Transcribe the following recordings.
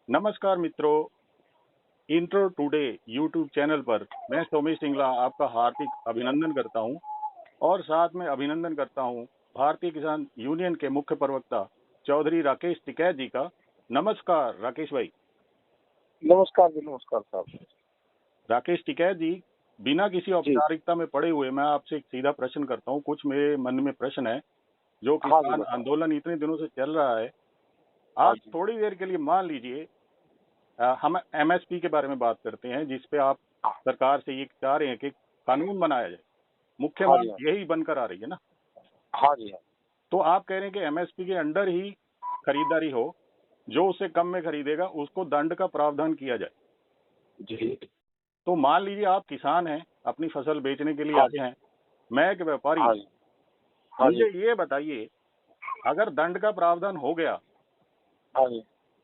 नमस्कार मित्रों, intro today YouTube channel पर मैं सोमेश सिंगला आपका हार्दिक अभिनंदन करता हूं और साथ में अभिनंदन करता हूं भारतीय किसान यूनियन के मुख्य प्रवक्ता चौधरी राकेश टिकैत जी का। नमस्कार राकेश भाई। नमस्कार जी, नमस्कार साहब। राकेश टिकैत जी, बिना किसी औपचारिकता में पड़े हुए मैं आपसे एक सीधा प्रश्न करता हूं। कुछ मेरे मन में प्रश्न है। जो किसान आंदोलन इतने दिनों से चल रहा है, आप थोड़ी देर के लिए मान लीजिए हम एमएसपी के बारे में बात करते हैं, जिसपे आप सरकार से ये चाह रहे हैं कि कानून बनाया जाए। मुख्य मांग यही बनकर आ रही है ना? हाँ जी। तो आप कह रहे हैं कि एमएसपी के अंडर ही खरीदारी हो, जो उससे कम में खरीदेगा उसको दंड का प्रावधान किया जाए जी। तो मान लीजिए आप किसान हैं, अपनी फसल बेचने के लिए आए हैं, मैं एक व्यापारी हूँ। मुझे ये बताइए, अगर दंड का प्रावधान हो गया,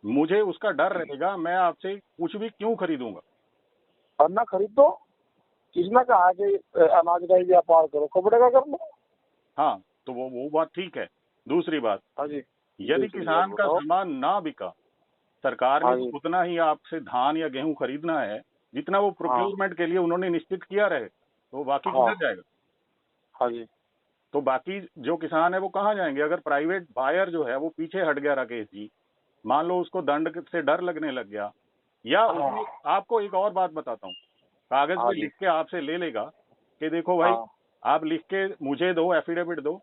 मुझे उसका डर रहेगा, मैं आपसे कुछ भी क्यों खरीदूंगा? और ना खरीदो, किसने कहा कि अनाज का ही व्यापार करो, कपड़े का कर लो। हाँ, तो वो बात ठीक है। दूसरी बात, यदि किसान का सामान ना बिका, सरकार ने उतना ही आपसे धान या गेहूं खरीदना है जितना वो प्रोक्योरमेंट के लिए उन्होंने निश्चित किया रहे, तो बाकी किधर जाएगा? हाँ जी। तो बाकी जो किसान है वो कहाँ जाएंगे? अगर प्राइवेट बायर जो है वो पीछे हट गया राकेश जी, मान लो उसको दंड से डर लगने लग गया, या आपको एक और बात बताता हूँ, कागज में लिख के आपसे ले लेगा कि देखो भाई, आप लिख के मुझे दो, एफिडेविट दो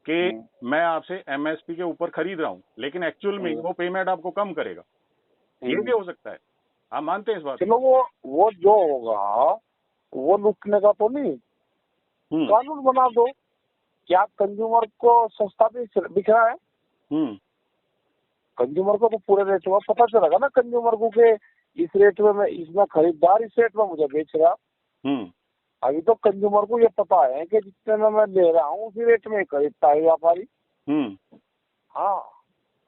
कि मैं आपसे एमएसपी के ऊपर खरीद रहा हूँ, लेकिन एक्चुअल में वो पेमेंट आपको कम करेगा। ये भी हो सकता है। आप मानते हैं इस बात? चलो, वो जो होगा वो लुटने का तो नहीं, कानून बना दो। क्या कंज्यूमर को सस्ता बिक रहा है? कंज्यूमर को तो पूरे रेट में पता चलेगा ना, कंज्यूमर को के इस रेट में मैं, इसमें खरीदार इस रेट में मुझे बेच रहा। अभी तो कंज्यूमर को ये पता है कि जितने में मैं ले रहा हूँ उसी रेट में खरीदता है व्यापारी। हाँ,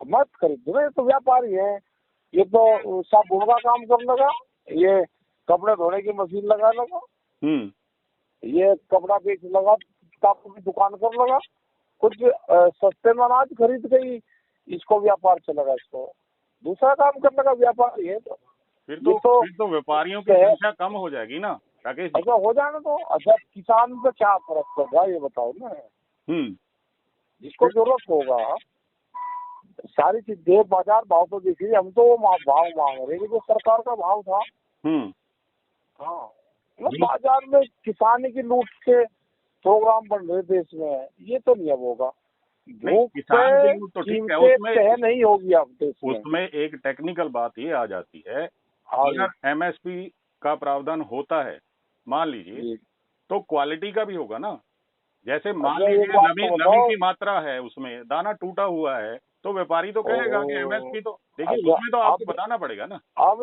मत खरीदो, ये तो व्यापारी है। ये तो साबुन का काम कर लगा, ये कपड़े धोने की मशीन लगा लगा, ये कपड़ा बेच लगा, किताबों की दुकान कर लगा, कुछ सस्ते में अनाज खरीद के इसको व्यापार चलेगा, इसको दूसरा काम करने का व्यापारी है। तो फिर तो व्यापारियों की संख्या कम हो जाएगी ना राकेश जी? अच्छा, हो जाने तो। अच्छा, किसान पे क्या फर्क पड़ेगा ये बताओ ना। जिसको जरूरत होगा सारी चीजें, बाजार भाव तो देखिए, हम तो वो भाव मांग रहे हैं जो सरकार का भाव था। हाँ, बाजार में किसानी की लूट के प्रोग्राम बन रहे देश में, ये तो नहीं अब होगा। किसान की लूट तो ठीक है, उसमें नहीं होगी अब देश में। उसमें एक टेक्निकल बात ये आ जाती है, अगर एमएसपी का प्रावधान होता है मान लीजिए, तो क्वालिटी का भी होगा ना। जैसे मान लीजिए नमी की मात्रा है, उसमें दाना टूटा हुआ है, तो व्यापारी तो कहेगा कि एमएसपी तो देखिए, उसमें तो आपको बताना पड़ेगा ना। अब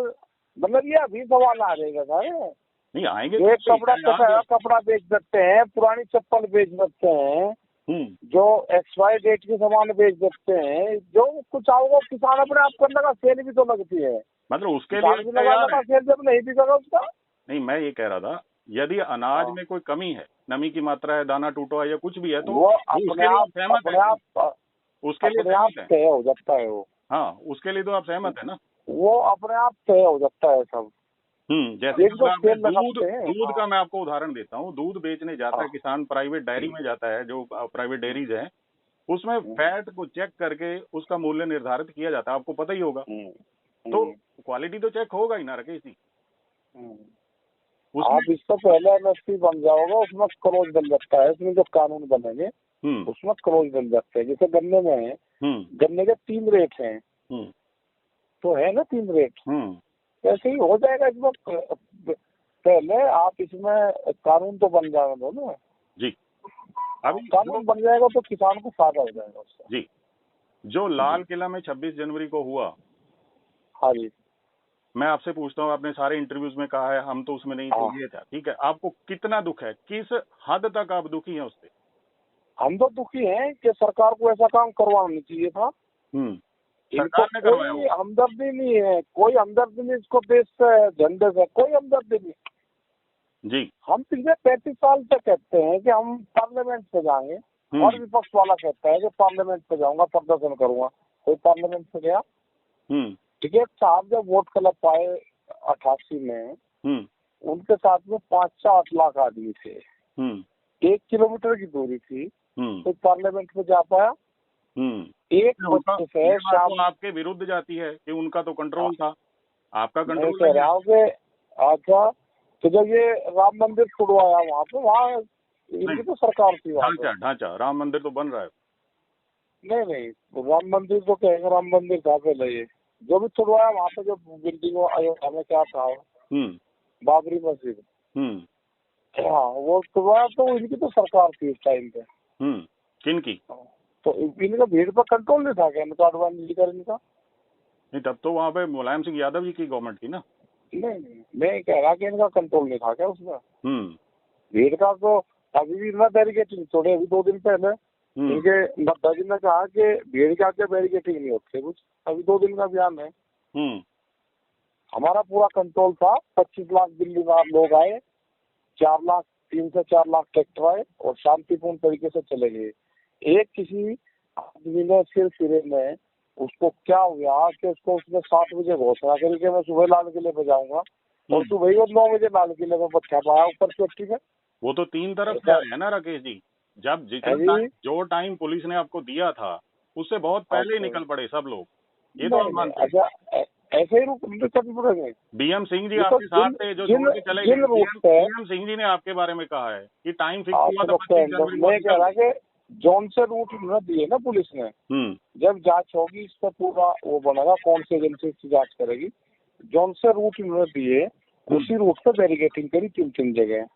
मतलब ये अभी सवाल आ रहेगा नहीं आएंगे, एक कपड़ा बेच सकते हैं, पुरानी चप्पल बेच सकते हैं, जो एक्सपायरी डेट के सामान बेच सकते हैं, जो कुछ आओगे किसान अपने आप करने का, सेल भी तो लगती है। मतलब उसके लिए सेल जब नहीं बिकेगा उसका। नहीं, मैं ये कह रहा था, यदि अनाज में कोई कमी है, नमी की मात्रा है, दाना टूटा है या कुछ भी है, तो वो अपने आप उसके लिए तय हो जाता है वो। हाँ, उसके लिए तो आप सहमत है ना? वो अपने आप तय हो जाता है सब। जैसे दूध का मैं आपको उदाहरण देता हूँ। दूध बेचने जाता है किसान, प्राइवेट डेयरी में जाता है, जो प्राइवेट डेयरीज है, उसमें फैट को चेक करके उसका मूल्य निर्धारित किया जाता है, आपको पता ही होगा। तो क्वालिटी तो चेक होगा ही ना राकेश जी। आप इससे पहले एमएसपी बन जाओगा, उसमें क्लोज बन जाता है, उसमें जो कानून बनेंगे उसमें क्लोज बन जाते हैं। जैसे गन्ने में है, गन्ने के 3 रेट हैं, तो है ना 3 रेट, ऐसे ही हो जाएगा इसमें। पहले आप इसमें कानून तो बन जाएगा दो ना जी। अभी कानून बन जाएगा तो किसान को फायदा हो जाएगा उससे जी। जो लाल किला में 26 जनवरी को हुआ, हाँ जी, मैं आपसे पूछता हूँ, आपने सारे इंटरव्यूज में कहा है हम तो उसमें नहीं थे, ये था, ठीक है, आपको कितना दुख है, किस हद तक आप दुखी हैं उससे? हम तो दुखी हैं कि सरकार को ऐसा काम करवाना नहीं चाहिए था। सरकार ने करवाया, कोई हमदर्दी नहीं है, कोई हमदर्दी नहीं, इसको देश से झंडे से कोई हमदर्दी नहीं जी। हम पिछले 35 साल से कहते हैं कि हम पार्लियामेंट पे जाएंगे, और विपक्ष वाला कहता है कि पार्लियामेंट पे जाऊंगा, प्रदर्शन करूंगा। कोई पार्लियामेंट पे गया? टिकैत साहब जब वोट क्लब पाए 88 में, उनके साथ में 5 से 8 लाख आदमी थे। 1 किलोमीटर की दूरी थी, तो पार्लियामेंट में जा पाया। एक बच्चे से शाम आपके विरुद्ध जाती है कि उनका तो कंट्रोल था, आपका कंट्रोल कह रहा हूँ कि अच्छा, तो जब ये राम मंदिर छुड़वाया वहाँ पे, वहाँ इनकी तो सरकार थी। ढांचा राम मंदिर तो बन रहा है। नहीं, राम मंदिर तो कहेंगे, राम मंदिर था पहले। ये जो भी छुड़वाया वहाँ पे, जो बिल्डिंग अयोध्या में क्या था, बाबरी मस्जिद, हाँ वो छुड़वाया, तो इनकी तो सरकार थी उस टाइम पे। किनकी? तो इनका भीड़ पर कंट्रोल नहीं था क्या, इनका अडवाणी जी का इनका? नहीं, तब तो वहाँ पे मुलायम सिंह यादव जी की गवर्नमेंट थी ना। नहीं, मैं कह रहा कि इनका कंट्रोल नहीं था क्या उसका? भीड़ का तो अभी भी ना बैरिकेटिंग छोड़े, अभी 2 दिन पहले इनके नड्डा जी ने कहा कि भीड़ के आगे बैरिकेटिंग नहीं होते कुछ। अभी 2 दिन का बयान है। हमारा पूरा कंट्रोल था। 25 लाख दिल्ली में लोग आए, 3 से 4 लाख ट्रैक्टर आए और शांतिपूर्ण तरीके से चले गए। एक किसी आदमी ने सिरे में उसको क्या हुआ कि उसको उसने 7 बजे घोषणा करी कि मैं सुबह लाल किले पे जाऊंगा, और सुबह ही 9 बजे लाल किले में बच्चा पाया ऊपर चोटी में। वो तो 3 तरफ से है ना राकेश जी। जब जो टाइम पुलिस ने आपको दिया था, उससे बहुत पहले ही निकल पड़े सब लोग। ये तो आप मानते हैं? अच्छा, ऐसे ही करनी पड़ेंगे। बीएम सिंह जी आपके साथ थे जो छोड़ के चले गए। बीएम सिंह जी ने आपके बारे में कहा है कि टाइम फिक्स हुआ था 25 जनवरी। मैं कह रहा कि जौन से रूट उन्होंने दिए ना पुलिस ने, जब जांच होगी इस पर पूरा वो बनेगा, कौन सी एजेंसी इसकी जांच करेगी। जौन से रूट उन्होंने दिए उसी रूट पर बैरिकेटिंग करी 3 जगह।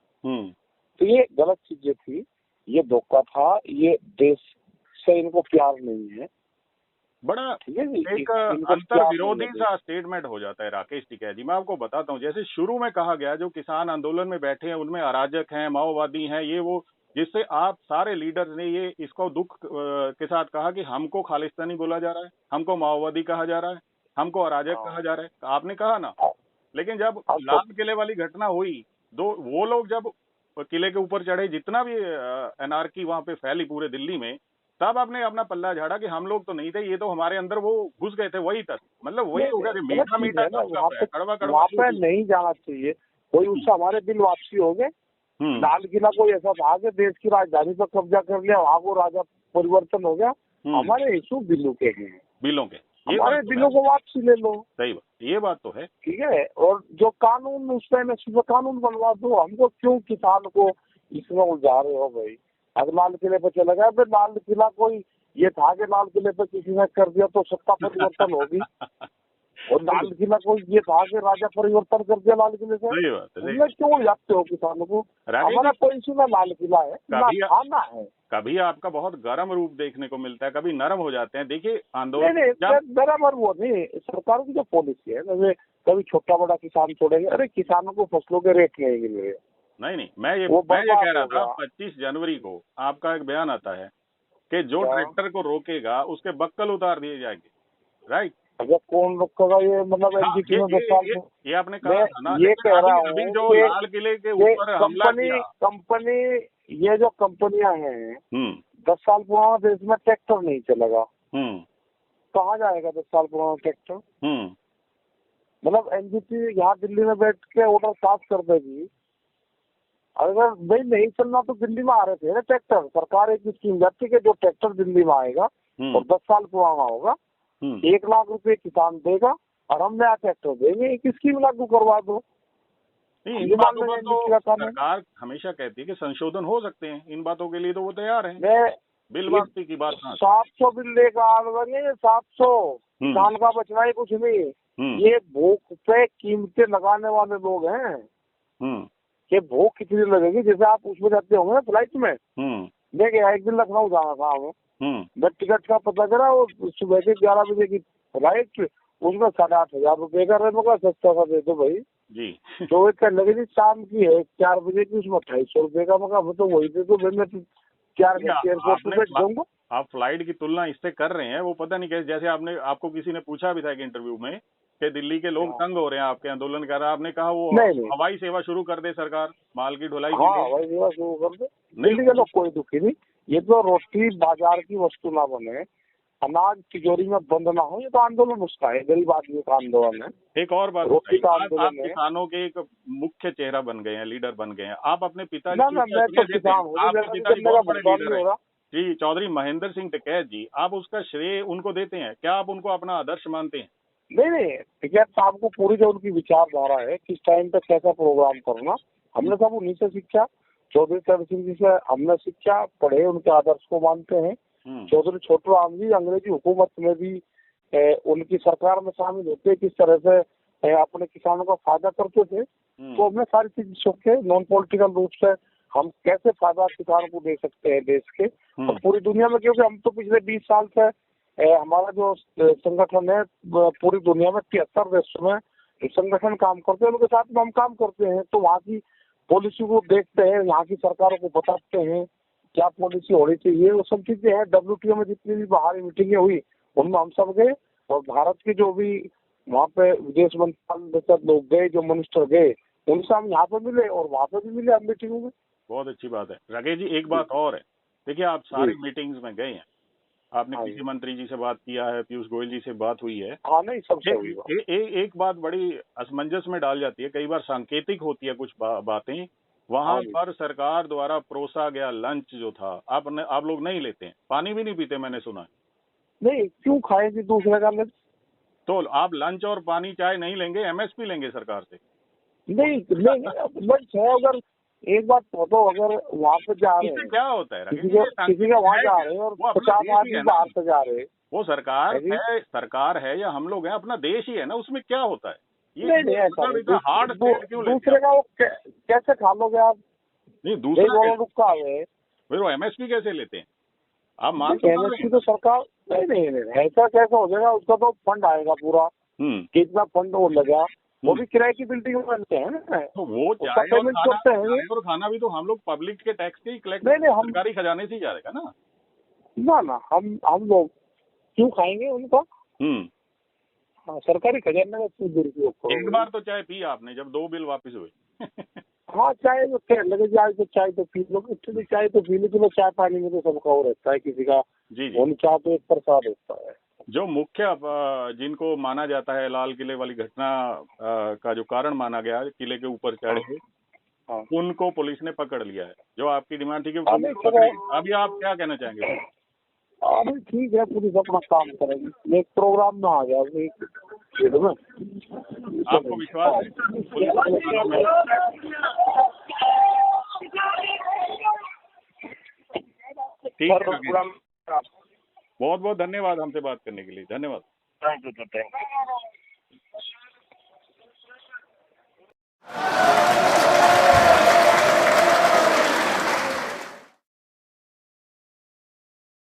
तो ये गलत चीजें थी, ये धोखा था, ये देश से इनको प्यार नहीं है। बड़ा एक अंतर विरोधी सा स्टेटमेंट हो जाता है राकेश टिकैत जी। मैं आपको बताता हूँ, जैसे शुरू में कहा गया जो किसान आंदोलन में बैठे हैं उनमें अराजक हैं, माओवादी हैं, ये वो, जिससे आप सारे लीडर ने ये इसको दुख के साथ कहा कि हमको खालिस्तानी बोला जा रहा है, हमको माओवादी कहा जा रहा है, हमको अराजक कहा जा रहा है, आपने कहा ना। लेकिन जब लाल किले वाली घटना हुई, वो लोग जब किले के ऊपर चढ़े, जितना भी एनआरकी वहां पे फैली पूरे दिल्ली में, तब आपने अपना पल्ला झाड़ा कि हम लोग तो नहीं थे, ये तो हमारे अंदर वो घुस गए थे। वही तक मतलब वही हो गया कि मीठा मीठा वहाँ पे नहीं जाना चाहिए कोई, उससे हमारे दिल वापसी हो गए। लाल किला कोई ऐसा था कि देश की राजधानी पर कब्जा कर लिया, वहाँ को राजा परिवर्तन हो गया। हमारे इशू बिलों के हैं, बिलों के, हमारे बिलों को वापसी ले लो। सही बात, ये बात तो है। ठीक है, और जो कानून उस टाइम कानून बनवा दो। हमको क्यों किसान को इसमें उलझा रहे हो भाई? अब लाल किले पे चले गए, फिर लाल किला कोई ये था कि लाल किले पे किसी ने कर दिया तो सत्ता परिवर्तन होगी, और लाल किला कोई ये था कि राजा परिवर्तन कर दिया लाल किले से। उसमें क्यों जाते हो किसानों को? हमारा कोई इशू में लाल किला है ना, खाना है। कभी आपका बहुत गर्म रूप देखने को मिलता है, कभी नरम हो जाते हैं। देखिए आंदोलन गर्म और वो नहीं, सरकार की जो पॉलिसी है, जैसे कभी छोटा बड़ा किसान छोड़ेंगे, अरे किसानों को फसलों के रेट नहीं मिलेंगे। नहीं, मैं ये कह रहा था 25 जनवरी को आपका एक बयान आता है कि जो ट्रैक्टर को रोकेगा उसके बक्कल उतार दिए जाएंगे, राइट? अगर कौन रोकेगा? ये मतलब एनजीटी में 10 साल ये आपने कहा था ना। ये कह रहा हूँ अभी जो लाल किले के ऊपर हमला किया, कंपनी ये जो कंपनियां हैं 10 साल पुराना देश में ट्रैक्टर नहीं चलेगा, कहाँ जाएगा 10 साल पुराना ट्रैक्टर? मतलब एनजीटी यहाँ दिल्ली में बैठ के ऑर्डर पास कर देगी। अगर भाई नहीं चलना तो दिल्ली में आ रहे थे ना ट्रैक्टर, सरकार एक स्कीम जाती है जो ट्रैक्टर दिल्ली में आएगा और 10 साल पुराना होगा, 1 लाख रुपए किसान देगा और हम नया ट्रैक्टर देंगे। एक स्कीम लागू करवा दो। इन बातों पर तो सरकार हमेशा कहती है कि संशोधन हो सकते हैं, इन बातों के लिए तो वो तैयार है। बिल वापसी की बात 700 बिल लेकर आ रहे, 700 किसान का बचना ही कुछ नहीं। ये भूख पे कीमतें लगाने वाले लोग हैं कि भूख कितनी लगेगी। जैसे आप उसमें जाते होंगे ना फ्लाइट में, मैं गया एक दिन लखनऊ जाना था हमें, मैं टिकट का पता करा, वो सुबह के 11 बजे की फ्लाइट, उसमें 8,500 रुपए का रेट होगा, सस्ता सा दे दो भाई जी। तो एक लगे शाम की है 4 बजे की, उसमें 250 रुपए का मगा, तो वही दे दो भाई, मैं 4 घंटे एयरपोर्ट पे बैठ जाऊंगा। आप फ्लाइट की तुलना इससे कर रहे हैं, वो पता नहीं कैसे, जैसे आपको किसी ने पूछा भी था एक इंटरव्यू में कि दिल्ली के लोग तंग हो रहे हैं आपके आंदोलन कर रहे हैं, आपने कहा वो हवाई सेवा शुरू कर दे सरकार, माल की ढुलाई। हवाई सेवा शुरू कर दे, दिल्ली के लोग कोई दुखी नहीं। ये तो रोटी बाजार की वस्तु ना बने। अनाज तिजोरी में बंद ना हो, ये तो आंदोलन उसका है, गरीब आदमी का आंदोलन है। एक और बात रोटी का बताइए, आप आंदोलन है। किसानों के एक मुख्य चेहरा बन गए हैं, लीडर बन गए हैं। आप अपने पिताजी ना को ना, क्या मैं तो श्रेय देते किसान हैं? हूँ, आपके पिताजी मेरा बहुत बड़े भुगतान लीडर नहीं हैं हो रहा। जी, चौधरी महेंद्र सिंह टिकैत जी। आप उसका श्रेय उनको देते हैं क्या? आप उनको अपना आदर्श मानते हैं? नहीं नहीं, टिकैत साहब को पूरी जो उनकी विचारधारा है, किस टाइम पे कैसा प्रोग्राम करना, हमने सब उन्हीं से सीखा। चौधरी चरण सिंह जी से हमने शिक्षा पढ़े, उनके आदर्श को मानते हैं। चौधरी छोटू राम जी अंग्रेजी हुकूमत में भी उनकी सरकार में शामिल होते, किस तरह से अपने किसानों का फायदा करते थे, तो हमें सारी चीज सीख के नॉन पॉलिटिकल रूप से हम कैसे फायदा किसानों को दे सकते हैं देश के और पूरी दुनिया में। क्योंकि हम तो पिछले 20 साल से हमारा जो संगठन है पूरी दुनिया में 73 देशों में संगठन काम करते हैं, उनके साथ में हम काम करते हैं। तो वहाँ की पॉलिसी को देखते हैं, यहाँ की सरकारों को बताते हैं क्या पॉलिसी होनी चाहिए, वो सब चीजें हैं। WTO में जितनी भी बाहरी मीटिंगें हुई उनमें हम सब गए, और भारत के जो भी वहाँ पे विदेश मंत्रालय लोग गए, जो मिनिस्टर गए, उनसे हम यहाँ पे मिले और वहाँ पे भी मिले हम मीटिंगों में। बहुत अच्छी बात है। राकेश जी, एक बात और है, देखिए आप सारे मीटिंग्स में गए हैं, आपने कृषि मंत्री जी से बात किया है, पीयूष गोयल जी से बात हुई है। हाँ नहीं, सब सही हुआ। एक बात बड़ी असमंजस में डाल जाती है, कई बार सांकेतिक होती है कुछ बातें। वहां पर सरकार द्वारा परोसा गया लंच जो था, आप लोग नहीं लेते हैं, पानी भी नहीं पीते, मैंने सुना है। नहीं, क्यों खाएंगे दूसरे का लंच? तो आप लंच और पानी चाय नहीं लेंगे, MSP लेंगे सरकार से? नहीं लंच है, अगर एक बात तो अगर वहाँ पे जा रहे हैं, क्या होता है किसी का वहाँ जा रहे हैं और 50 आदमी बाहर से जा रहे हैं, वो सरकार है या हम लोग हैं, अपना देश ही है ना, उसमें क्या होता है? नहीं ऐसा हार्ड दूसरे का वो कैसे खा लोगे आप? नहीं, दूसरा रुका है, फिर वो MSP कैसे लेते हैं? आप मान MSP तो सरकार नहीं ऐसा कैसा हो जाएगा? उसका तो फंड आएगा पूरा, कितना फंड वो लगा, वो भी किराए की बिल्डिंग में बनते हैं ना, तो वो पेमेंट करते हैं। और खाना भी तो हम लोग पब्लिक के टैक्स से ही कलेक्ट, नहीं हम सरकारी खजाने से ही जाएगा ना। ना हम लोग क्यों खाएंगे उनका? हाँ, सरकारी खजाने का क्यों दुरुपयोग करो? एक बार तो चाय पी आपने जब 2 बिल वापस हुए। हाँ, चाय तो क्या लगे जाए, तो चाय तो पी लो, चाय तो पी लो। तो चाय पानी में तो सबका वो रहता है, किसी का जी चाय तो एक प्रसाद होता है। जो मुख्य जिनको माना जाता है लाल किले वाली घटना का जो कारण माना गया, किले के ऊपर चढ़ के, उनको पुलिस ने पकड़ लिया है। जो आपकी डिमांड थी कि अभी आप क्या कहना चाहेंगे? अभी ठीक है, पुलिस अपना काम करेगी। एक प्रोग्राम में आ गया आपको विश्वास है? ठीक है, बहुत बहुत धन्यवाद हमसे बात करने के लिए। धन्यवाद। Thank you.